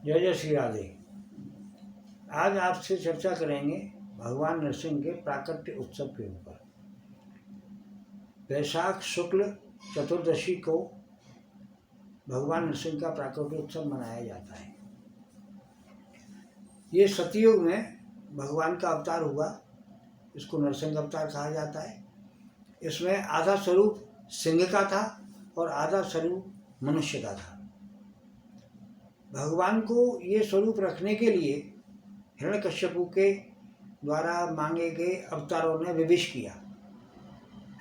जय जय श्री राधे। आज आपसे चर्चा करेंगे भगवान नरसिंह के प्राकट्य उत्सव के ऊपर। वैशाख शुक्ल चतुर्दशी को भगवान नरसिंह का प्राकट्य उत्सव मनाया जाता है। ये सतयुग में भगवान का अवतार हुआ, इसको नरसिंह अवतार कहा जाता है। इसमें आधा स्वरूप सिंह का था और आधा स्वरूप मनुष्य का था। भगवान को ये स्वरूप रखने के लिए हिरण्यकश्यपु के द्वारा मांगे गए अवतारों ने विविश किया।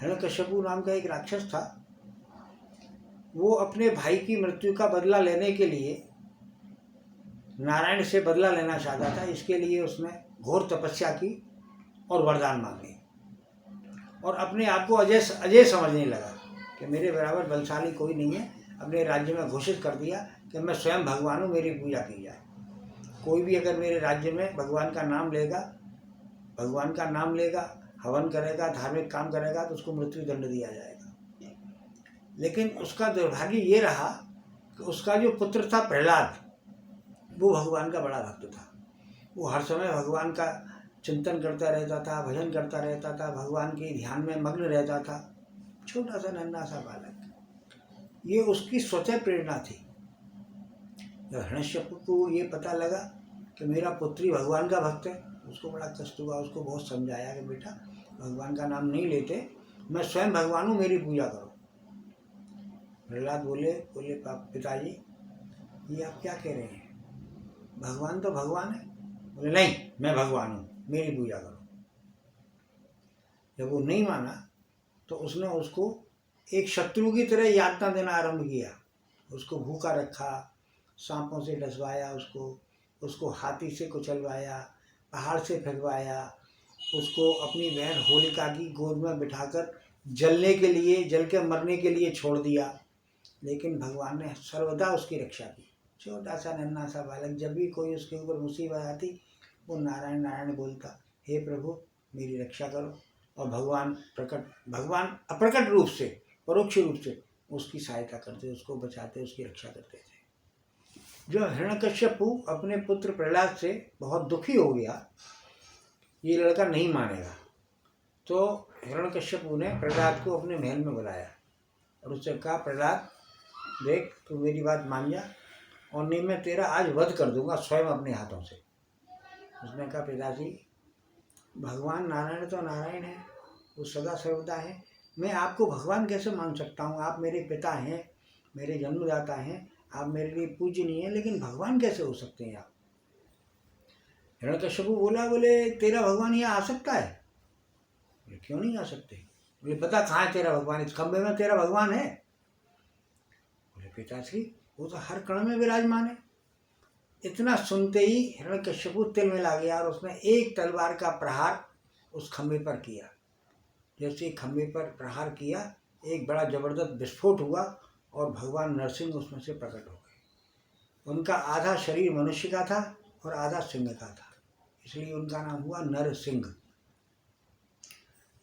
हिरण्यकश्यपु नाम का एक राक्षस था। वो अपने भाई की मृत्यु का बदला लेने के लिए नारायण से बदला लेना चाहता था। इसके लिए उसने घोर तपस्या की और वरदान मांगे और अपने आप को अजय समझने लगा कि मेरे बराबर बलशाली कोई नहीं है। अपने राज्य में घोषित कर दिया कि मैं स्वयं भगवान हूँ, मेरी पूजा की जाए। कोई भी अगर मेरे राज्य में भगवान का नाम लेगा, हवन करेगा, धार्मिक काम करेगा तो उसको मृत्यु दंड दिया जाएगा। लेकिन उसका दुर्भाग्य ये रहा कि उसका जो पुत्र था प्रहलाद, वो भगवान का बड़ा भक्त था। वो हर समय भगवान का चिंतन करता रहता था, भजन करता रहता था, भगवान के ध्यान में मग्न रहता था। छोटा सा नन्हा सा बालक, ये उसकी स्वतः प्रेरणा थी। जब हिरण्यकश्यप को ये पता लगा कि मेरा पुत्री भगवान का भक्त है, उसको बड़ा कष्ट हुआ। उसको बहुत समझाया कि बेटा भगवान का नाम नहीं लेते, मैं स्वयं भगवान हूँ, मेरी पूजा करो। प्रहलाद बोले पिताजी ये आप क्या कह रहे हैं? भगवान तो भगवान है। बोले नहीं, मैं भगवान हूँ, मेरी पूजा करो। जब वो नहीं माना तो उसने उसको एक शत्रु की तरह यातना देना आरंभ किया। उसको भूखा रखा, सांपों से डसवाया, उसको हाथी से कुचलवाया, पहाड़ से फेंकवाया, उसको अपनी बहन होलिका की गोद में बिठाकर जल के मरने के लिए छोड़ दिया। लेकिन भगवान ने सर्वदा उसकी रक्षा की। छोटा सा नन्हा सा बालक, जब भी कोई उसके ऊपर मुसीबत आती वो नारायण नारायण बोलता, हे प्रभु मेरी रक्षा करो। और भगवान अप्रकट रूप से, परोक्ष रूप से उसकी सहायता करते, उसको बचाते, उसकी रक्षा करते थे। जब हिरण्यकश्यपु अपने पुत्र प्रहलाद से बहुत दुखी हो गया, ये लड़का नहीं मानेगा, तो हिरण्यकश्यपु ने प्रहलाद को अपने महल में बुलाया और उससे कहा, प्रहलाद देख तू मेरी बात मान जा और नहीं मैं तेरा आज वध कर दूंगा स्वयं अपने हाथों से। उसने कहा, पिताजी भगवान नारायण तो नारायण है, वो सदा सर्वदा है, मैं आपको भगवान कैसे मान सकता हूँ? आप मेरे पिता हैं, मेरे जन्मदाता हैं, आप मेरे लिए पूजनीय हैं, लेकिन भगवान कैसे हो सकते हैं आप? हिरण्यकश्यपु बोले तेरा भगवान यहाँ आ सकता है? बोले क्यों नहीं आ सकते? बोले पता कहाँ है तेरा भगवान? इस खंबे में तेरा भगवान है। बोले पिताश्री वो तो हर कण में विराजमान है। इतना सुनते ही हिरण्यकश्यपु तिल में ला गया और उसने एक तलवार का प्रहार उस खंबे पर किया। जैसे खंबे पर प्रहार किया, एक बड़ा जबरदस्त विस्फोट हुआ और भगवान नरसिंह उसमें से प्रकट हो गए। उनका आधा शरीर मनुष्य का था और आधा सिंह का था, इसलिए उनका नाम हुआ नरसिंह।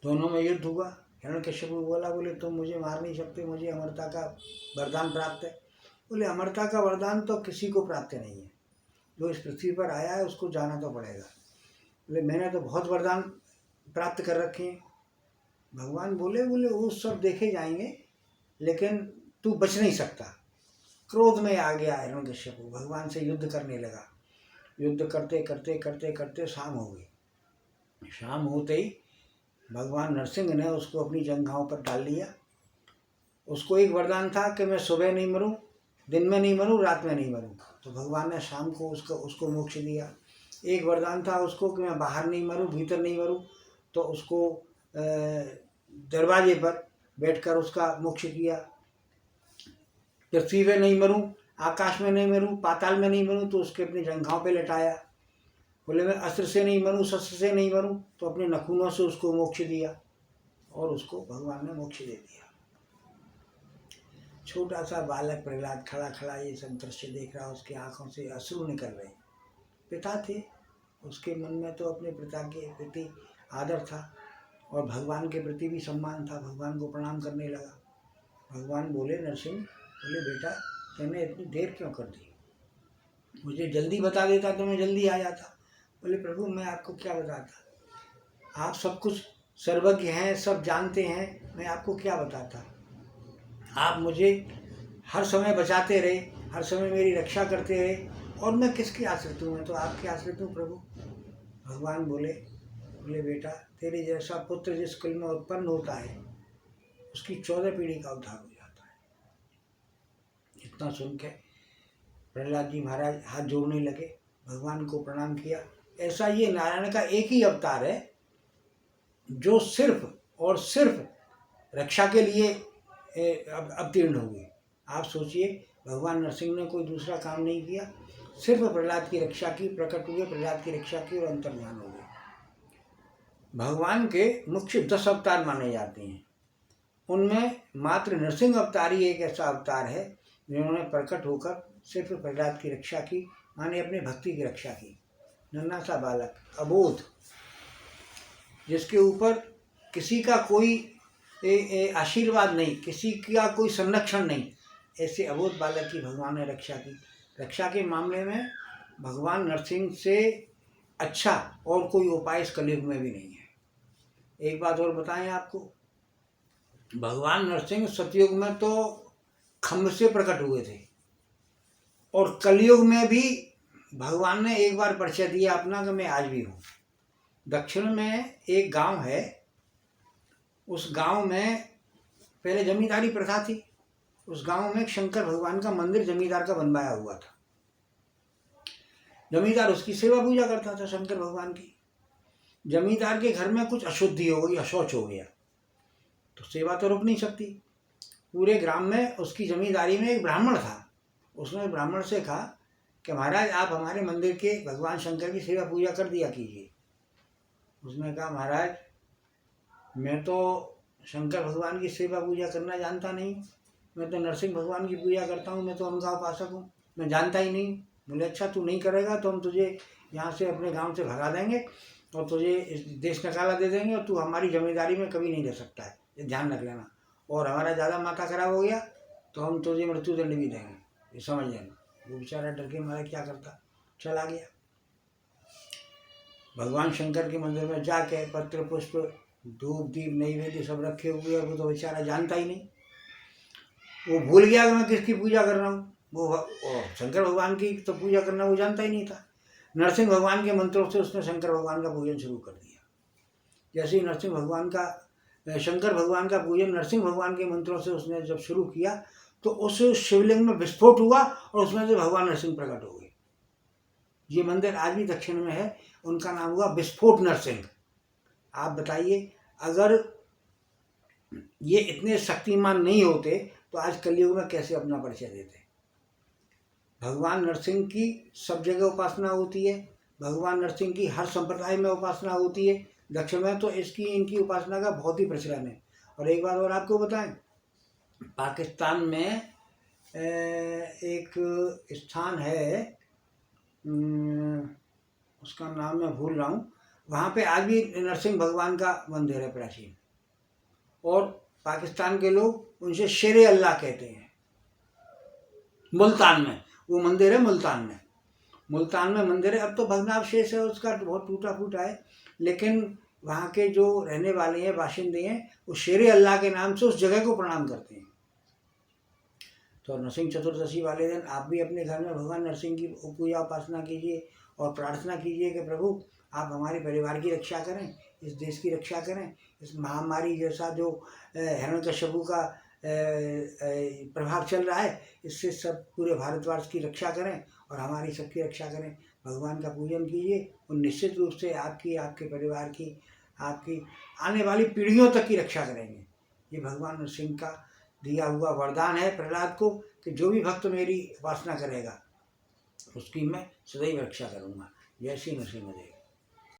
दोनों में युद्ध हुआ। हिरण्यकश्यपु बोले तुम मुझे मार नहीं सकते, मुझे अमरता का वरदान प्राप्त है। बोले अमरता का वरदान तो किसी को प्राप्त नहीं है, जो इस पृथ्वी पर आया है उसको जाना तो पड़ेगा। बोले मैंने तो बहुत वरदान प्राप्त कर रखे हैं। भगवान बोले वो सब देखे जाएंगे, लेकिन तू बच नहीं सकता। क्रोध में आ गया हिरण्यकश्यपु, भगवान से युद्ध करने लगा। युद्ध करते करते करते करते शाम हो गई। शाम होते ही भगवान नरसिंह ने उसको अपनी जंघाओं पर डाल लिया। उसको एक वरदान था कि मैं सुबह नहीं मरूं, दिन में नहीं मरूं, रात में नहीं मरूं, तो भगवान ने शाम को उसको मोक्ष दिया। एक वरदान था उसको कि मैं बाहर नहीं मरूं, भीतर नहीं मरूं, तो उसको दरवाजे पर बैठकर उसका मोक्ष किया। पृथ्वी में नहीं मरूं, आकाश में नहीं मरूं, पाताल में नहीं मरूं, तो उसके अपनी जंघाओं पे लटाया। बोले मैं अस्त्र से नहीं मरूं, शस्त्र से नहीं मरूं, तो अपने नखूनों से उसको मोक्ष दिया और उसको भगवान ने मोक्ष दे दिया। छोटा सा बालक प्रहलाद खड़ा खड़ा ये सब दृश्य देख रहा, उसकी आंखों से अश्रु निकल रहे। पिता थे, उसके मन में तो अपने पिता के प्रति आदर था और भगवान के प्रति भी सम्मान था। भगवान को प्रणाम करने लगा। भगवान बोले नरसिंह, बोले बेटा तूने इतनी देर क्यों कर दी? मुझे जल्दी बता देता तो मैं जल्दी आ जाता। बोले प्रभु मैं आपको क्या बताता, आप सब कुछ सर्वज्ञ हैं, सब जानते हैं, मैं आपको क्या बताता। आप मुझे हर समय बचाते रहे, हर समय मेरी रक्षा करते रहे, और मैं किसके आश्रित हूँ, मैं तो आपके आश्रित हूँ प्रभु। भगवान बोले बेटा तेरे जैसा पुत्र जिस कुल में उत्पन्न होता है उसकी 14 पीढ़ी का उद्धार हो जाता है। इतना सुन के प्रहलाद जी महाराज हाथ जोड़ने लगे, भगवान को प्रणाम किया। ऐसा ये नारायण का एक ही अवतार है जो सिर्फ और सिर्फ रक्षा के लिए अवतीर्ण हुए। आप सोचिए भगवान नरसिंह ने कोई दूसरा काम नहीं किया, सिर्फ प्रहलाद की रक्षा की, प्रकट हुए, प्रहलाद की रक्षा की और अंतर्धान हो गए। भगवान के मुख्य 10 अवतार माने जाते हैं, उनमें मात्र नरसिंह अवतार ही एक ऐसा अवतार है जिन्होंने प्रकट होकर सिर्फ प्रहलाद की रक्षा की, माने अपने भक्ति की रक्षा की। नन्हा सा बालक अबोध, जिसके ऊपर किसी का कोई आशीर्वाद नहीं, किसी का कोई संरक्षण नहीं, ऐसे अबोध बालक की भगवान ने रक्षा की। रक्षा के मामले में भगवान नरसिंह से अच्छा और कोई उपाय इस कलयुग में भी नहीं है। एक बात और बताएं आपको, भगवान नरसिंह सतयुग में तो खम्भ से प्रकट हुए थे, और कलयुग में भी भगवान ने एक बार परिचय दिया अपना कि मैं आज भी हूँ। दक्षिण में एक गांव है, उस गांव में पहले जमींदारी प्रथा थी। उस गांव में शंकर भगवान का मंदिर जमींदार का बनवाया हुआ था। जमींदार उसकी सेवा पूजा करता था शंकर भगवान की। जमींदार के घर में कुछ अशुद्धि हो गई, अशौच हो गया, तो सेवा तो रुक नहीं सकती। पूरे ग्राम में उसकी जमींदारी में एक ब्राह्मण था। उसने ब्राह्मण से कहा कि महाराज आप हमारे मंदिर के भगवान शंकर की सेवा पूजा कर दिया कीजिए। उसने कहा महाराज मैं तो शंकर भगवान की सेवा पूजा करना जानता नहीं, मैं तो नरसिंह भगवान की पूजा करता हूँ, मैं तो उनका उपासक हूँ, मैं जानता ही नहीं। बोले अच्छा तू नहीं करेगा तो हम तुझे यहाँ से अपने गांव से भगा देंगे और तुझे इस देश नकाला दे देंगे, और तू हमारी जमींदारी में कभी नहीं रह सकता है, ये ध्यान रख लेना। और हमारा ज़्यादा माथा खराब हो गया तो हम तुझे मृत्युदंड भी देंगे, ये समझ लेना। वो बेचारा डर के मारे क्या करता, चला गया। भगवान शंकर के मंदिर में जाके पत्र पुष्प धूप दीप नैवेद्य सब रखे हुए, वो तो बेचारा जानता ही नहीं, वो भूल गया कि मैं किसकी पूजा कर रहा हूँ। वो शंकर भगवान की तो पूजा करना वो जानता ही नहीं था। नरसिंह भगवान के मंत्रों से उसने शंकर भगवान का पूजन शुरू कर दिया। जैसे ही नरसिंह भगवान का शंकर भगवान का पूजन नरसिंह भगवान के मंत्रों से उसने जब शुरू किया तो उस शिवलिंग में विस्फोट हुआ और उसमें से भगवान नरसिंह प्रकट हो गए। ये मंदिर आज भी दक्षिण में है, उनका नाम हुआ विस्फोट नरसिंह। आप बताइए अगर ये इतने शक्तिमान नहीं होते तो आज कलयुग में कैसे अपना परिचय देते। भगवान नरसिंह की सब जगह उपासना होती है, भगवान नरसिंह की हर संप्रदाय में उपासना होती है। दक्षिण में तो इनकी उपासना का बहुत ही प्रचलन है। और एक बात और आपको बताएं, पाकिस्तान में एक स्थान है, उसका नाम मैं भूल रहा हूँ, वहाँ पे आज भी नरसिंह भगवान का मंदिर है प्राचीन, और पाकिस्तान के लोग उनसे शेरे अल्लाह कहते हैं। मुल्तान में वो मंदिर है, मुल्तान में मंदिर है। अब तो भग्नावशेष है उसका, बहुत टूटा फूटा है, लेकिन वहाँ के जो रहने वाले हैं, बाशिंदे हैं, वो शेरे अल्लाह के नाम से उस जगह को प्रणाम करते हैं। तो नरसिंह चतुर्दशी वाले दिन आप भी अपने घर में भगवान नरसिंह की पूजा उपासना कीजिए और प्रार्थना कीजिए कि प्रभु आप हमारे परिवार की रक्षा करें, इस देश की रक्षा करें, इस महामारी जैसा जो हिरण्यकश्यपु का प्रभाव चल रहा है, इससे सब पूरे भारतवर्ष की रक्षा करें और हमारी सबकी रक्षा करें। भगवान का पूजन कीजिए और निश्चित रूप से आपकी, आपके परिवार की, आपकी आने वाली पीढ़ियों तक की रक्षा करेंगे। ये भगवान नरसिंह का दिया हुआ वरदान है प्रहलाद को कि जो भी भक्त मेरी उपासना करेगा उसकी मैं सदैव रक्षा करूँगा। जय श्री नरसिंह देव।